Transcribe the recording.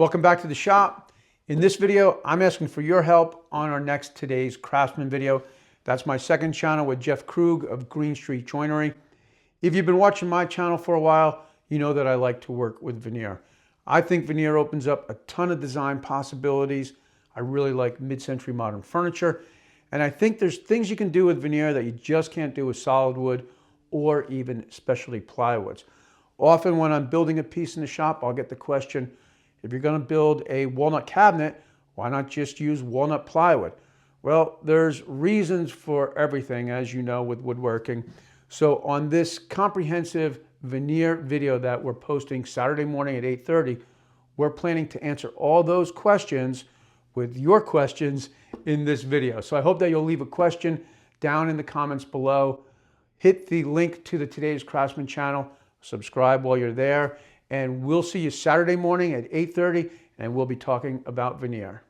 Welcome back to the shop. In this video, I'm asking for your help on our next Today's Craftsman video. That's my second channel with Jeff Krug of Green Street Joinery. If you've been watching my channel for a while, you know that I like to work with veneer. I think veneer opens up a ton of design possibilities. I really like mid-century modern furniture. And I think there's things you can do with veneer that you just can't do with solid wood or even specialty plywoods. Often when I'm building a piece in the shop, I'll get the question, if you're going to build a walnut cabinet, why not just use walnut plywood? Well, there's reasons for everything, as you know, with woodworking. So on this comprehensive veneer video that we're posting Saturday morning at 8:30, we're planning to answer all those questions with your questions in this video. So I hope that you'll leave a question down in the comments below. Hit the link to the Today's Craftsman channel, subscribe while you're there, and we'll see you Saturday morning at 8:30, and we'll be talking about veneer.